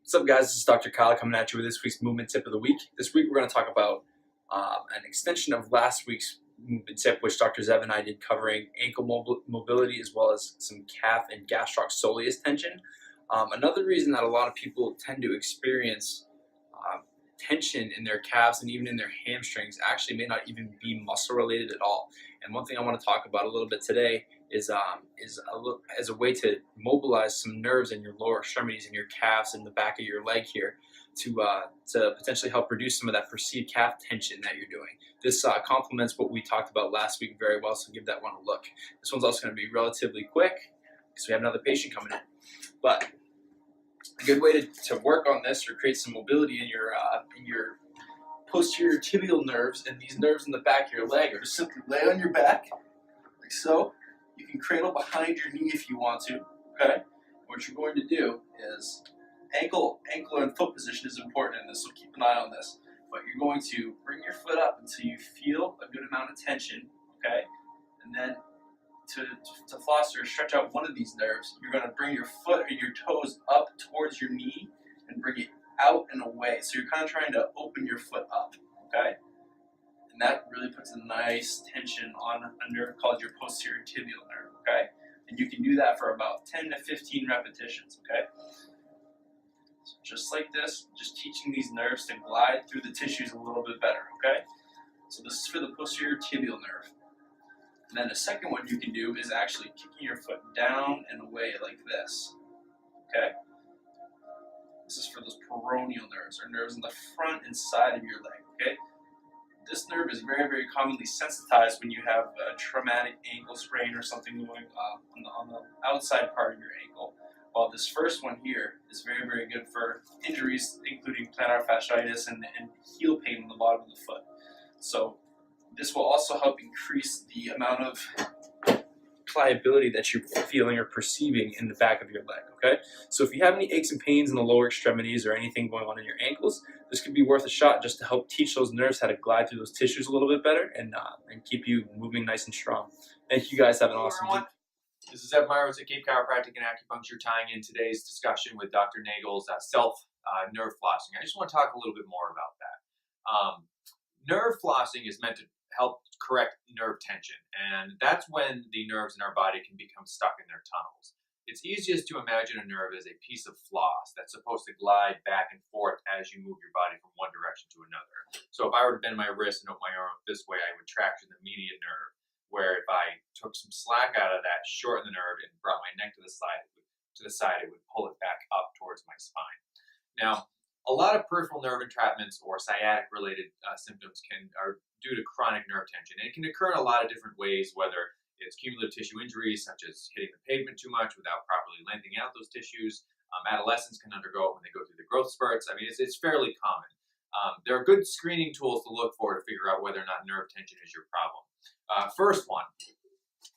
What's up, guys? This is Dr. Kyle coming at you with this week's movement tip of the week. This week we're going to talk about an extension of last week's movement tip, which Dr. Zev and I did, covering ankle mobility as well as some calf and gastrocsoleus tension. Another reason that a lot of people tend to experience tension in their calves and even in their hamstrings actually may not even be muscle related at all. And one thing I want to talk about a little bit today is as a way to mobilize some nerves in your lower extremities, in your calves and the back of your leg here, to potentially help reduce some of that perceived calf tension that you're doing. This complements what we talked about last week very well, so give that one a look. This one's also going to be relatively quick because we have another patient coming in. But a good way to work on this or create some mobility in your posterior tibial nerves and these nerves in the back of your leg are to simply lay on your back, like so. You can cradle behind your knee if you want to, okay? What you're going to do is, ankle and foot position is important in this, so keep an eye on this. But you're going to bring your foot up until you feel a good amount of tension, okay? And then to foster or stretch out one of these nerves, you're going to bring your foot or your toes up towards your knee and bring it out and away. So you're kind of trying to open your foot up, okay? And that really puts a nice tension on a nerve called your posterior tibial nerve, okay? And you can do that for about 10 to 15 repetitions, okay? So just like this, just teaching these nerves to glide through the tissues a little bit better, okay? So this is for the posterior tibial nerve. And then the second one you can do is actually kicking your foot down and away like this, okay? This is for those peroneal nerves, or nerves in the front and side of your leg, okay? This nerve is very, very commonly sensitized when you have a traumatic ankle sprain or something going on the outside part of your ankle. While this first one here is very, very good for injuries, including plantar fasciitis and heel pain on the bottom of the foot. So this will also help increase the amount of pliability that you're feeling or perceiving in the back of your leg, okay? So if you have any aches and pains in the lower extremities or anything going on in your ankles, this could be worth a shot just to help teach those nerves how to glide through those tissues a little bit better and keep you moving nice and strong. Thank you guys. Have an awesome week. This is Evan Myers at Chiropractic and Acupuncture, tying in today's discussion with Dr. Nagel's self-nerve flossing. I just want to talk a little bit more about that. Nerve flossing is meant to help correct nerve tension, and that's when the nerves in our body can become stuck in their tunnels. It's easiest to imagine a nerve as a piece of floss that's supposed to glide back and forth as you move your body from one direction to another. So if I were to bend my wrist and open my arm this way, I would traction the median nerve, where if I took some slack out of that, shortened the nerve, and brought my neck to the side, it would pull it back up towards my spine. Now, a lot of peripheral nerve entrapments or sciatic-related symptoms are due to chronic nerve tension. And it can occur in a lot of different ways, whether it's cumulative tissue injuries, such as hitting the pavement too much without properly lengthening out those tissues. Adolescents can undergo it when they go through the growth spurts. I mean, it's fairly common. There are good screening tools to look for to figure out whether or not nerve tension is your problem. First one,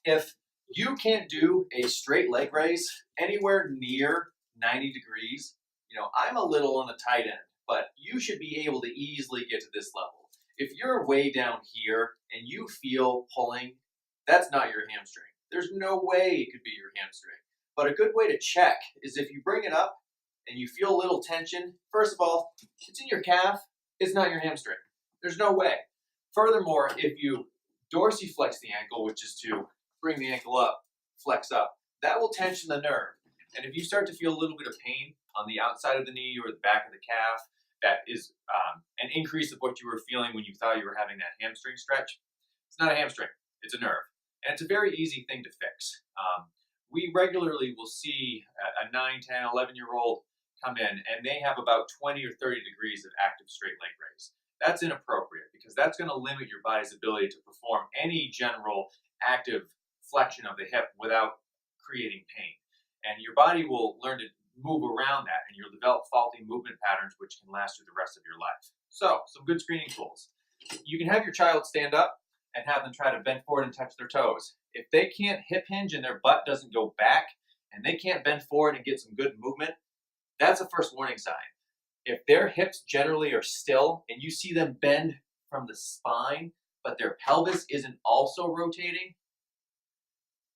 if you can't do a straight leg raise anywhere near 90 degrees, I'm a little on the tight end, but you should be able to easily get to this level. If you're way down here and you feel pulling, that's not your hamstring. There's no way it could be your hamstring. But a good way to check is if you bring it up and you feel a little tension, first of all, it's in your calf, it's not your hamstring. There's no way. Furthermore, if you dorsiflex the ankle, which is to bring the ankle up, flex up, that will tension the nerve. And if you start to feel a little bit of pain on the outside of the knee or the back of the calf, that is an increase of what you were feeling when you thought you were having that hamstring stretch. It's not a hamstring, it's a nerve. And it's a very easy thing to fix. We regularly will see a 9, 10, 11-year-old come in and they have about 20 or 30 degrees of active straight leg raise. That's inappropriate because that's going to limit your body's ability to perform any general active flexion of the hip without creating pain. And your body will learn to move around that, and you'll develop faulty movement patterns which can last through the rest of your life. So, some good screening tools. You can have your child stand up and have them try to bend forward and touch their toes. If they can't hip hinge and their butt doesn't go back, and they can't bend forward and get some good movement, that's a first warning sign. If their hips generally are still, and you see them bend from the spine, but their pelvis isn't also rotating,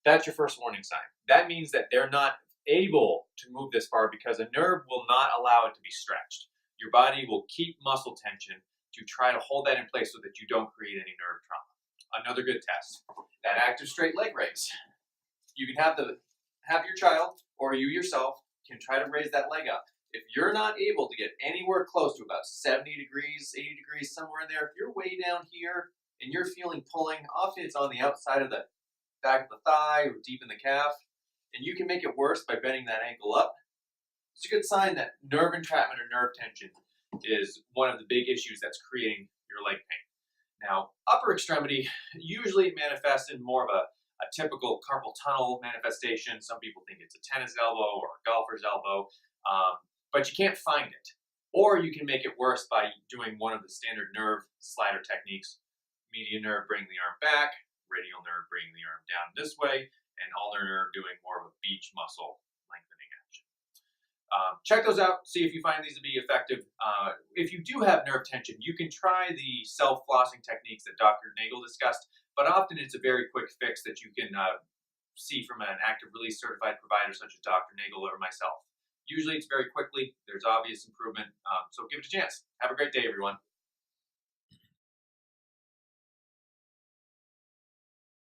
that's your first warning sign. That means that they're not able to move this far because a nerve will not allow it to be stretched. Your body will keep muscle tension to try to hold that in place so that you don't create any nerve trauma. Another good test, that active straight leg raise. You can have your child or you yourself can try to raise that leg up. If you're not able to get anywhere close to about 70 degrees, 80 degrees, somewhere in there, if you're way down here and you're feeling pulling, often it's on the outside of the back of the thigh or deep in the calf, and you can make it worse by bending that ankle up, it's a good sign that nerve entrapment or nerve tension is one of the big issues that's creating your leg pain. Now, upper extremity usually manifests in more of a typical carpal tunnel manifestation. Some people think it's a tennis elbow or a golfer's elbow, but you can't find it. Or you can make it worse by doing one of the standard nerve slider techniques. Median nerve bringing the arm back, radial nerve bringing the arm down this way, and ulnar nerve doing more of a beach muscle lengthening action. Check those out, see if you find these to be effective. If you do have nerve tension, you can try the self-flossing techniques that Dr. Nagel discussed, but often it's a very quick fix that you can see from an active release certified provider such as Dr. Nagel or myself. Usually it's very quickly, there's obvious improvement, so give it a chance. Have a great day, everyone.